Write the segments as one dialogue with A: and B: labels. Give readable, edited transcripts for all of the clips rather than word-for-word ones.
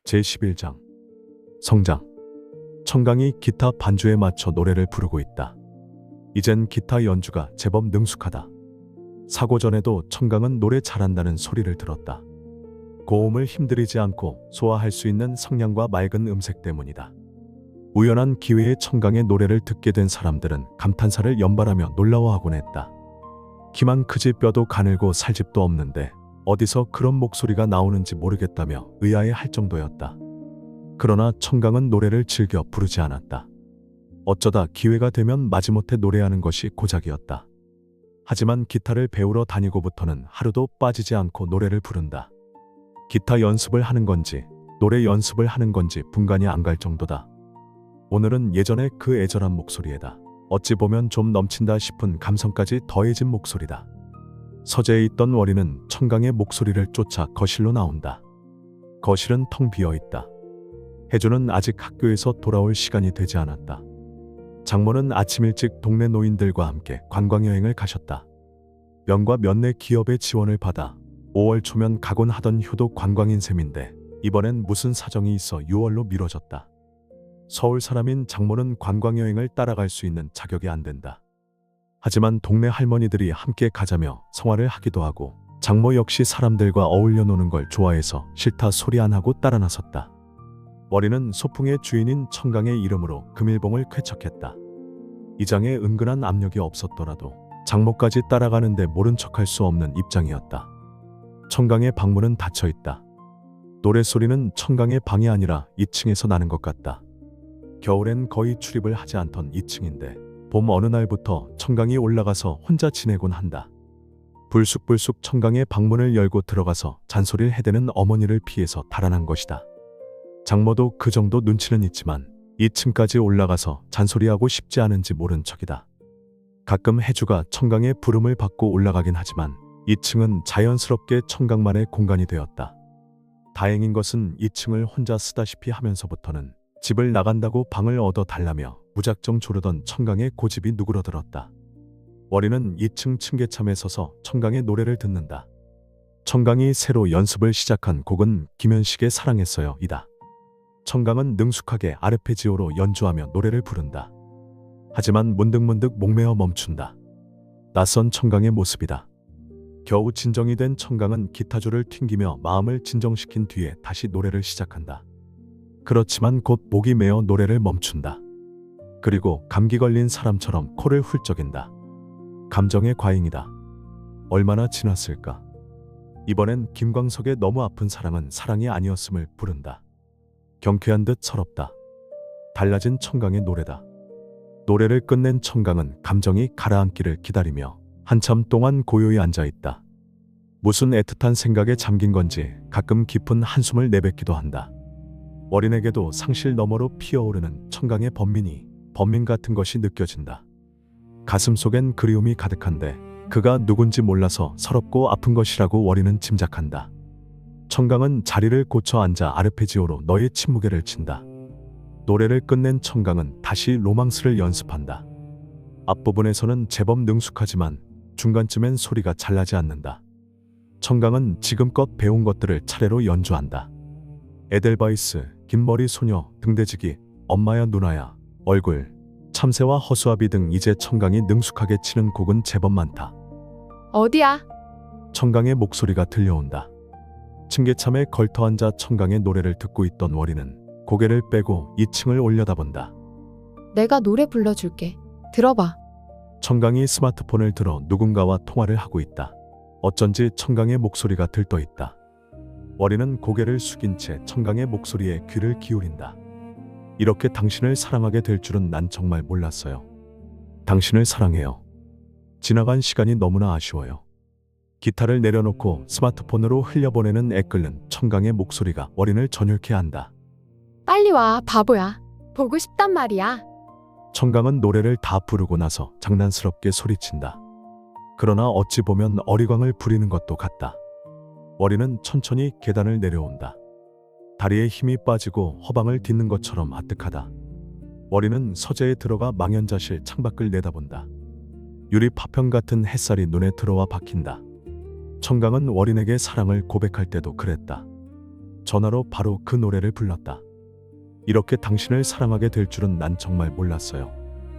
A: 제11장 성장. 청강이 기타 반주에 맞춰 노래를 부르고 있다. 이젠 기타 연주가 제법 능숙하다. 사고 전에도 청강은 노래 잘한다는 소리를 들었다. 고음을 힘들이지 않고 소화할 수 있는 성량과 맑은 음색 때문이다. 우연한 기회에 청강의 노래를 듣게 된 사람들은 감탄사를 연발하며 놀라워하곤 했다. 키만 크지 뼈도 가늘고 살집도 없는데 어디서 그런 목소리가 나오는지 모르겠다며 의아해할 정도였다. 그러나 청강은 노래를 즐겨 부르지 않았다. 어쩌다 기회가 되면 마지못해 노래하는 것이 고작이었다. 하지만 기타를 배우러 다니고부터는 하루도 빠지지 않고 노래를 부른다. 기타 연습을 하는 건지 노래 연습을 하는 건지 분간이 안 갈 정도다. 오늘은 예전의 그 애절한 목소리에다 어찌 보면 좀 넘친다 싶은 감성까지 더해진 목소리다. 서재에 있던 월이는 청강의 목소리를 쫓아 거실로 나온다. 거실은 텅 비어 있다. 혜주는 아직 학교에서 돌아올 시간이 되지 않았다. 장모는 아침 일찍 동네 노인들과 함께 관광여행을 가셨다. 면과 면내 기업의 지원을 받아 5월 초면 가곤 하던 효도 관광인 셈인데 이번엔 무슨 사정이 있어 6월로 미뤄졌다. 서울 사람인 장모는 관광여행을 따라갈 수 있는 자격이 안 된다. 하지만 동네 할머니들이 함께 가자며 성화를 하기도 하고 장모 역시 사람들과 어울려 노는 걸 좋아해서 싫다 소리 안 하고 따라 나섰다. 월이는 소풍의 주인인 청강의 이름으로 금일봉을 쾌척했다. 이장에 은근한 압력이 없었더라도 장모까지 따라가는데 모른 척할 수 없는 입장이었다. 청강의 방문은 닫혀 있다. 노랫소리는 청강의 방이 아니라 2층에서 나는 것 같다. 겨울엔 거의 출입을 하지 않던 2층인데 봄 어느 날부터 청강이 올라가서 혼자 지내곤 한다. 불쑥불쑥 청강의 방문을 열고 들어가서 잔소리를 해대는 어머니를 피해서 달아난 것이다. 장모도 그 정도 눈치는 있지만 2층까지 올라가서 잔소리하고 싶지 않은지 모른 척이다. 가끔 혜주가 청강의 부름을 받고 올라가긴 하지만 2층은 자연스럽게 청강만의 공간이 되었다. 다행인 것은 2층을 혼자 쓰다시피 하면서부터는 집을 나간다고 방을 얻어 달라며 무작정 조르던 청강의 고집이 누그러들었다. 월이는 2층 층계참에 서서 청강의 노래를 듣는다. 청강이 새로 연습을 시작한 곡은 김현식의 사랑했어요 이다. 청강은 능숙하게 아르페지오로 연주하며 노래를 부른다. 하지만 문득문득 목매어 멈춘다. 낯선 청강의 모습이다. 겨우 진정이 된 청강은 기타줄을 튕기며 마음을 진정시킨 뒤에 다시 노래를 시작한다. 그렇지만 곧 목이 메어 노래를 멈춘다. 그리고 감기 걸린 사람처럼 코를 훌쩍인다. 감정의 과잉이다. 얼마나 지났을까? 이번엔 김광석의 너무 아픈 사랑은 사랑이 아니었음을 부른다. 경쾌한 듯 서럽다. 달라진 청강의 노래다. 노래를 끝낸 청강은 감정이 가라앉기를 기다리며 한참 동안 고요히 앉아있다. 무슨 애틋한 생각에 잠긴 건지 가끔 깊은 한숨을 내뱉기도 한다. 월인에게도 상실 너머로 피어오르는 청강의 번민 같은 것이 느껴진다. 가슴 속엔 그리움이 가득한데 그가 누군지 몰라서 서럽고 아픈 것이라고 월인은 짐작한다. 청강은 자리를 고쳐 앉아 아르페지오로 너의 침무게를 친다. 노래를 끝낸 청강은 다시 로망스를 연습한다. 앞부분에서는 제법 능숙하지만 중간쯤엔 소리가 잘 나지 않는다. 청강은 지금껏 배운 것들을 차례로 연주한다. 에델바이스, 긴머리 소녀, 등대지기, 엄마야 누나야, 얼굴, 참새와 허수아비 등 이제 청강이 능숙하게 치는 곡은 제법 많다.
B: 어디야?
A: 청강의 목소리가 들려온다. 층계참에 걸터앉아 청강의 노래를 듣고 있던 월이는 고개를 빼고 2층을 올려다본다.
B: 내가 노래 불러줄게. 들어봐.
A: 청강이 스마트폰을 들어 누군가와 통화를 하고 있다. 어쩐지 청강의 목소리가 들떠있다. 월이는 고개를 숙인 채 청강의 목소리에 귀를 기울인다. 이렇게 당신을 사랑하게 될 줄은 난 정말 몰랐어요. 당신을 사랑해요. 지나간 시간이 너무나 아쉬워요. 기타를 내려놓고 스마트폰으로 흘려보내는 애끓는 청강의 목소리가 월인을 전율케 한다.
B: 빨리 와, 바보야. 보고 싶단 말이야.
A: 청강은 노래를 다 부르고 나서 장난스럽게 소리친다. 그러나 어찌 보면 어리광을 부리는 것도 같다. 월이는 천천히 계단을 내려온다. 다리에 힘이 빠지고 허방을 딛는 것처럼 아득하다. 월이는 서재에 들어가 망연자실 창밖을 내다본다. 유리 파편 같은 햇살이 눈에 들어와 박힌다. 청강은 월인에게 사랑을 고백할 때도 그랬다. 전화로 바로 그 노래를 불렀다. 이렇게 당신을 사랑하게 될 줄은 난 정말 몰랐어요.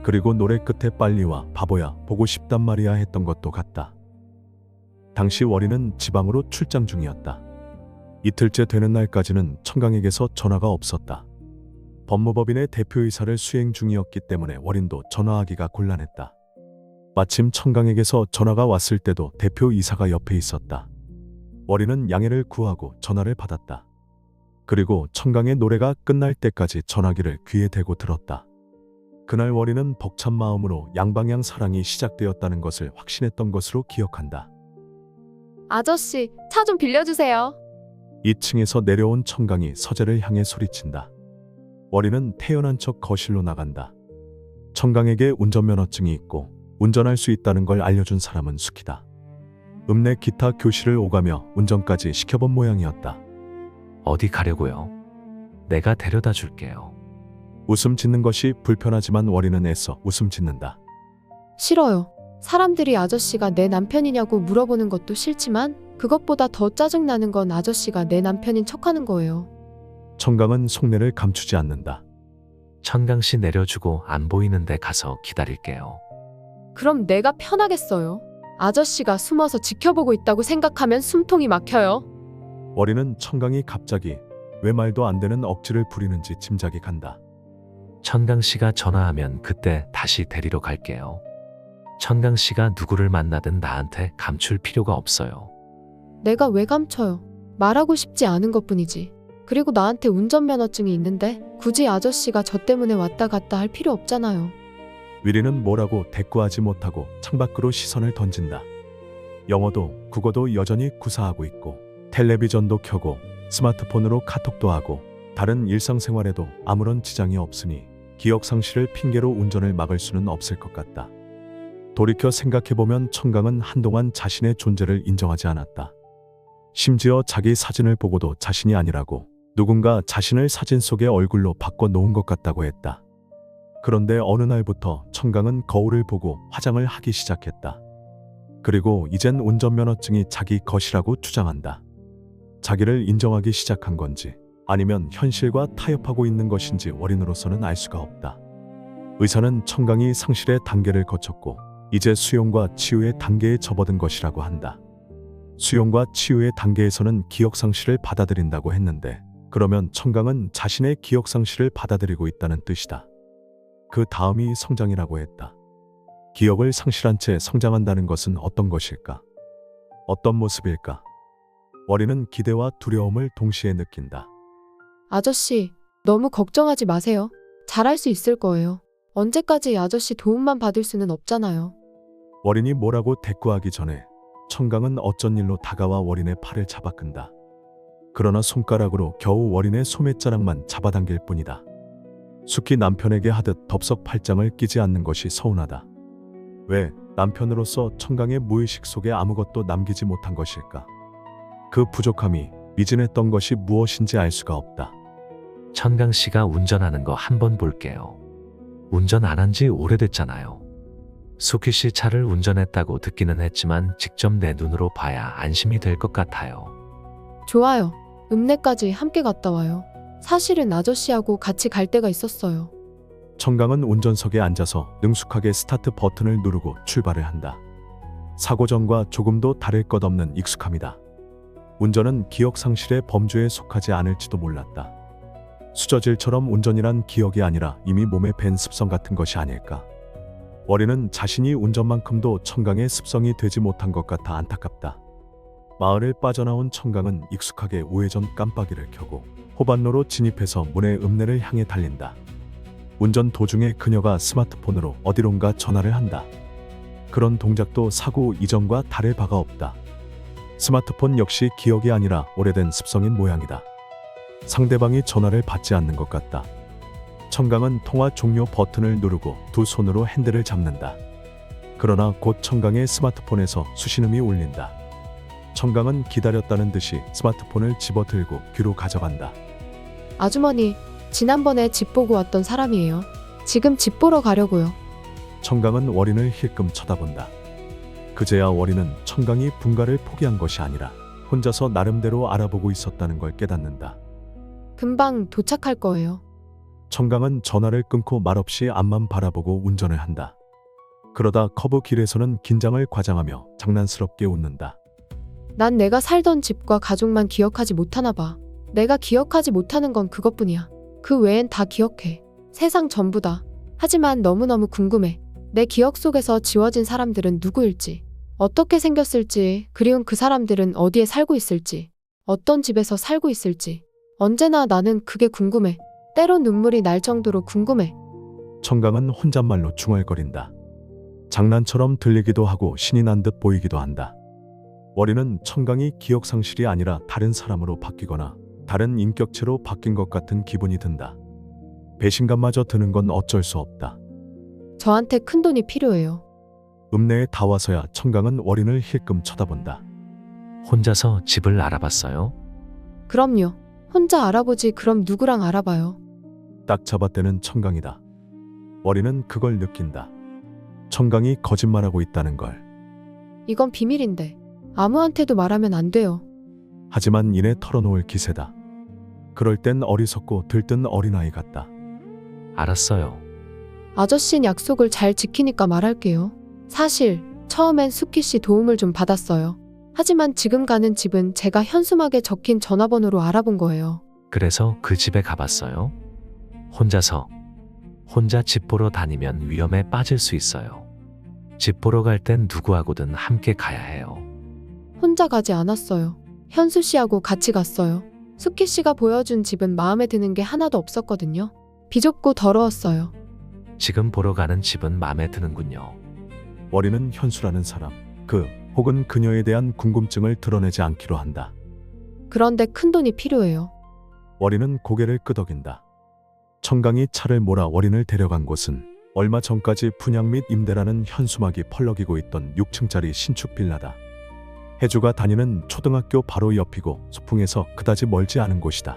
A: 그리고 노래 끝에 빨리 와 바보야 보고 싶단 말이야 했던 것도 같다. 당시 월이는 지방으로 출장 중이었다. 이틀째 되는 날까지는 청강에게서 전화가 없었다. 법무법인의 대표이사를 수행 중이었기 때문에 월인도 전화하기가 곤란했다. 마침 청강에게서 전화가 왔을 때도 대표이사가 옆에 있었다. 월이는 양해를 구하고 전화를 받았다. 그리고 청강의 노래가 끝날 때까지 전화기를 귀에 대고 들었다. 그날 월이는 벅찬 마음으로 양방향 사랑이 시작되었다는 것을 확신했던 것으로 기억한다.
B: 아저씨, 차 좀 빌려주세요.
A: 2층에서 내려온 청강이 서재를 향해 소리친다. 월이는 태연한 척 거실로 나간다. 청강에게 운전면허증이 있고 운전할 수 있다는 걸 알려준 사람은 숙희다. 읍내 기타 교실을 오가며 운전까지 시켜본 모양이었다.
C: 어디 가려고요? 내가 데려다 줄게요.
A: 웃음 짓는 것이 불편하지만 월이는 애써 웃음 짓는다.
B: 싫어요. 사람들이 아저씨가 내 남편이냐고 물어보는 것도 싫지만 그것보다 더 짜증나는 건 아저씨가 내 남편인 척하는 거예요.
A: 청강은 속내를 감추지 않는다.
C: 천강씨 내려주고 안 보이는 데 가서 기다릴게요.
B: 그럼 내가 편하겠어요. 아저씨가 숨어서 지켜보고 있다고 생각하면 숨통이 막혀요.
A: 월이는 청강이 갑자기 왜 말도 안 되는 억지를 부리는지 짐작이 간다.
C: 천강씨가 전화하면 그때 다시 데리러 갈게요. 천강씨가 누구를 만나든 나한테 감출 필요가 없어요.
B: 내가 왜 감춰요? 말하고 싶지 않은 것뿐이지. 그리고 나한테 운전면허증이 있는데 굳이 아저씨가 저 때문에 왔다 갔다 할 필요 없잖아요.
A: 위리는 뭐라고 대꾸하지 못하고 창밖으로 시선을 던진다. 영어도 국어도 여전히 구사하고 있고 텔레비전도 켜고 스마트폰으로 카톡도 하고 다른 일상생활에도 아무런 지장이 없으니 기억 상실을 핑계로 운전을 막을 수는 없을 것 같다. 돌이켜 생각해보면 청강은 한동안 자신의 존재를 인정하지 않았다. 심지어 자기 사진을 보고도 자신이 아니라고 누군가 자신을 사진 속의 얼굴로 바꿔놓은 것 같다고 했다. 그런데 어느 날부터 청강은 거울을 보고 화장을 하기 시작했다. 그리고 이젠 운전면허증이 자기 것이라고 주장한다. 자기를 인정하기 시작한 건지 아니면 현실과 타협하고 있는 것인지 월인으로서는 알 수가 없다. 의사는 청강이 상실의 단계를 거쳤고 이제 수용과 치유의 단계에 접어든 것이라고 한다. 수용과 치유의 단계에서는 기억상실을 받아들인다고 했는데 그러면 청강은 자신의 기억상실을 받아들이고 있다는 뜻이다. 그 다음이 성장이라고 했다. 기억을 상실한 채 성장한다는 것은 어떤 것일까? 어떤 모습일까? 월이는 기대와 두려움을 동시에 느낀다.
B: 아저씨, 너무 걱정하지 마세요. 잘할 수 있을 거예요. 언제까지 아저씨 도움만 받을 수는 없잖아요.
A: 월인이 뭐라고 대꾸하기 전에 청강은 어쩐 일로 다가와 월인의 팔을 잡아 끈다. 그러나 손가락으로 겨우 월인의 소매자락만 잡아당길 뿐이다. 숙희 남편에게 하듯 덥석 팔짱을 끼지 않는 것이 서운하다. 왜 남편으로서 청강의 무의식 속에 아무것도 남기지 못한 것일까? 그 부족함이 미진했던 것이 무엇인지 알 수가 없다.
C: 천강씨가 운전하는 거 한번 볼게요. 운전 안 한 지 오래됐잖아요. 숙희씨 차를 운전했다고 듣기는 했지만 직접 내 눈으로 봐야 안심이 될 것 같아요.
B: 좋아요. 읍내까지 함께 갔다 와요. 사실은 아저씨하고 같이 갈 때가 있었어요.
A: 청강은 운전석에 앉아서 능숙하게 스타트 버튼을 누르고 출발을 한다. 사고 전과 조금도 다를 것 없는 익숙함이다. 운전은 기억 상실의 범주에 속하지 않을지도 몰랐다. 수저질처럼 운전이란 기억이 아니라 이미 몸에 밴 습성 같은 것이 아닐까. 월이는 자신이 운전만큼도 청강의 습성이 되지 못한 것 같아 안타깝다. 마을을 빠져나온 청강은 익숙하게 우회전 깜빡이를 켜고 호반로로 진입해서 문의 읍내를 향해 달린다. 운전 도중에 그녀가 스마트폰으로 어디론가 전화를 한다. 그런 동작도 사고 이전과 다를 바가 없다. 스마트폰 역시 기억이 아니라 오래된 습성인 모양이다. 상대방이 전화를 받지 않는 것 같다. 청강은 통화 종료 버튼을 누르고 두 손으로 핸들을 잡는다. 그러나 곧 청강의 스마트폰에서 수신음이 울린다. 청강은 기다렸다는 듯이 스마트폰을 집어들고 귀로 가져간다.
B: 아주머니, 지난번에 집 보고 왔던 사람이에요. 지금 집 보러 가려고요.
A: 청강은 월인을 힐끔 쳐다본다. 그제야 월인은 청강이 분가를 포기한 것이 아니라 혼자서 나름대로 알아보고 있었다는 걸 깨닫는다.
B: 금방 도착할 거예요.
A: 청강은 전화를 끊고 말없이 앞만 바라보고 운전을 한다. 그러다 커브 길에서는 긴장을 과장하며 장난스럽게 웃는다.
B: 난 내가 살던 집과 가족만 기억하지 못하나 봐. 내가 기억하지 못하는 건 그것뿐이야. 그 외엔 다 기억해. 세상 전부다. 하지만 너무너무 궁금해. 내 기억 속에서 지워진 사람들은 누구일지, 어떻게 생겼을지, 그리운 그 사람들은 어디에 살고 있을지, 어떤 집에서 살고 있을지. 언제나 나는 그게 궁금해. 때론 눈물이 날 정도로 궁금해.
A: 청강은 혼잣말로 중얼거린다. 장난처럼 들리기도 하고 신이 난 듯 보이기도 한다. 월이는 청강이 기억상실이 아니라 다른 사람으로 바뀌거나 다른 인격체로 바뀐 것 같은 기분이 든다. 배신감마저 드는 건 어쩔 수 없다.
B: 저한테 큰 돈이 필요해요.
A: 읍내에 다 와서야 청강은 월인을 힐끔 쳐다본다.
C: 혼자서 집을 알아봤어요?
B: 그럼요. 혼자 알아보지 그럼 누구랑 알아봐요.
A: 딱 잡아떼는 청강이다. 월이는 그걸 느낀다. 청강이 거짓말하고 있다는 걸.
B: 이건 비밀인데 아무한테도 말하면 안 돼요.
A: 하지만 이내 털어놓을 기세다. 그럴 땐 어리석고 들뜬 어린아이 같다.
C: 알았어요.
B: 아저씨는 약속을 잘 지키니까 말할게요. 사실 처음엔 수키 씨 도움을 좀 받았어요. 하지만 지금 가는 집은 제가 현수막에 적힌 전화번호로 알아본 거예요.
C: 그래서 그 집에 가봤어요? 혼자 집 보러 다니면 위험에 빠질 수 있어요. 집 보러 갈 땐 누구하고든 함께 가야 해요.
B: 혼자 가지 않았어요. 현수 씨하고 같이 갔어요. 수키 씨가 보여준 집은 마음에 드는 게 하나도 없었거든요. 비좁고 더러웠어요.
C: 지금 보러 가는 집은 마음에 드는군요.
A: 월이는 현수라는 사람, 혹은 그녀에 대한 궁금증을 드러내지 않기로 한다.
B: 그런데 큰 돈이 필요해요.
A: 월이는 고개를 끄덕인다. 청강이 차를 몰아 월인을 데려간 곳은 얼마 전까지 분양 및 임대라는 현수막이 펄럭이고 있던 6층짜리 신축 빌라다. 해주가 다니는 초등학교 바로 옆이고 소풍에서 그다지 멀지 않은 곳이다.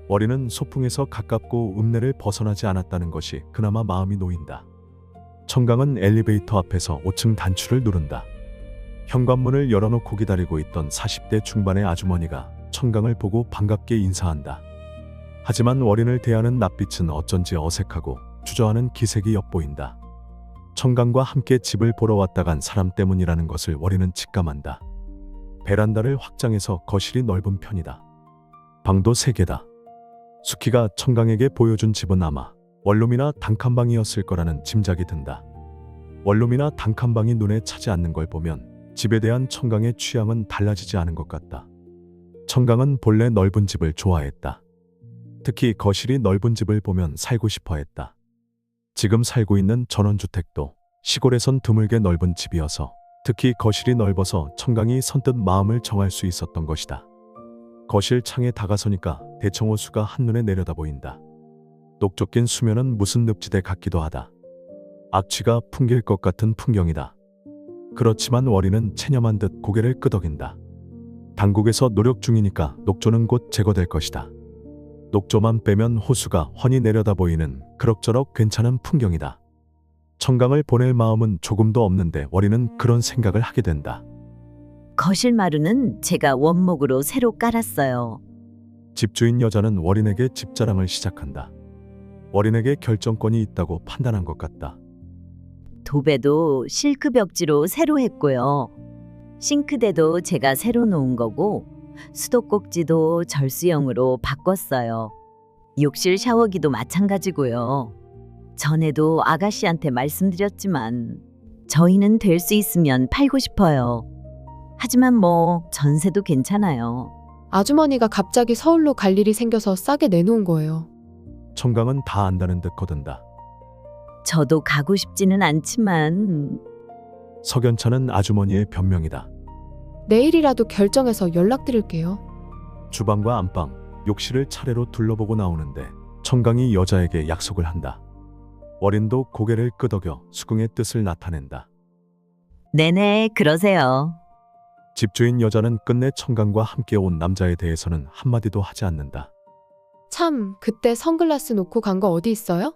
A: 월이는 소풍에서 가깝고 읍내를 벗어나지 않았다는 것이 그나마 마음이 놓인다. 청강은 엘리베이터 앞에서 5층 단추를 누른다. 현관문을 열어놓고 기다리고 있던 40대 중반의 아주머니가 청강을 보고 반갑게 인사한다. 하지만 월인을 대하는 낯빛은 어쩐지 어색하고 주저하는 기색이 엿보인다. 청강과 함께 집을 보러 왔다 간 사람 때문이라는 것을 월인은 직감한다. 베란다를 확장해서 거실이 넓은 편이다. 방도 3개다. 수키가 청강에게 보여준 집은 아마 원룸이나 단칸방이었을 거라는 짐작이 든다. 원룸이나 단칸방이 눈에 차지 않는 걸 보면 집에 대한 청강의 취향은 달라지지 않은 것 같다. 청강은 본래 넓은 집을 좋아했다. 특히 거실이 넓은 집을 보면 살고 싶어 했다. 지금 살고 있는 전원주택도 시골에선 드물게 넓은 집이어서 특히 거실이 넓어서 청강이 선뜻 마음을 정할 수 있었던 것이다. 거실 창에 다가서니까 대청호수가 한눈에 내려다 보인다. 녹조 낀 수면은 무슨 늪지대 같기도 하다. 악취가 풍길 것 같은 풍경이다. 그렇지만 월이는 체념한 듯 고개를 끄덕인다. 당국에서 노력 중이니까 녹조는 곧 제거될 것이다. 녹조만 빼면 호수가 훤히 내려다 보이는 그럭저럭 괜찮은 풍경이다. 청강을 보낼 마음은 조금도 없는데 월이는 그런 생각을 하게 된다.
D: 거실 마루는 제가 원목으로 새로 깔았어요.
A: 집주인 여자는 월인에게 집자랑을 시작한다. 월인에게 결정권이 있다고 판단한 것 같다.
D: 도배도 실크 벽지로 새로 했고요. 싱크대도 제가 새로 놓은 거고 수도꼭지도 절수형으로 바꿨어요. 욕실 샤워기도 마찬가지고요. 전에도 아가씨한테 말씀드렸지만 저희는 될 수 있으면 팔고 싶어요. 하지만 뭐 전세도 괜찮아요.
B: 아주머니가 갑자기 서울로 갈 일이 생겨서 싸게 내놓은 거예요.
A: 청강은 다 안다는 듯 거든다.
D: 저도 가고 싶지는 않지만
A: 석연차는 아주머니의 변명이다.
B: 내일이라도 결정해서 연락드릴게요.
A: 주방과 안방, 욕실을 차례로 둘러보고 나오는데 청강이 여자에게 약속을 한다. 월인도 고개를 끄덕여 수긍의 뜻을 나타낸다.
D: 네네 그러세요.
A: 집주인 여자는 끝내 청강과 함께 온 남자에 대해서는 한마디도 하지 않는다.
B: 참, 그때 선글라스 놓고 간 거 어디 있어요?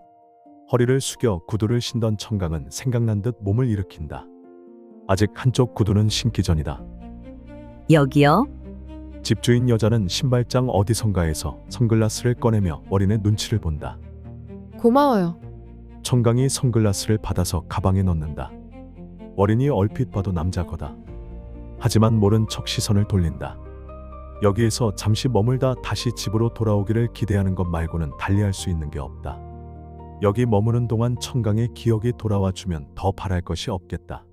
A: 허리를 숙여 구두를 신던 청강은 생각난 듯 몸을 일으킨다. 아직 한쪽 구두는 신기 전이다.
D: 여기요?
A: 집주인 여자는 신발장 어디선가에서 선글라스를 꺼내며 어린애 눈치를 본다.
B: 고마워요.
A: 청강이 선글라스를 받아서 가방에 넣는다. 어린이 얼핏 봐도 남자거다. 하지만 모른 척 시선을 돌린다. 여기에서 잠시 머물다 다시 집으로 돌아오기를 기대하는 것 말고는 달리할 수 있는 게 없다. 여기 머무는 동안 청강의 기억이 돌아와 주면 더 바랄 것이 없겠다.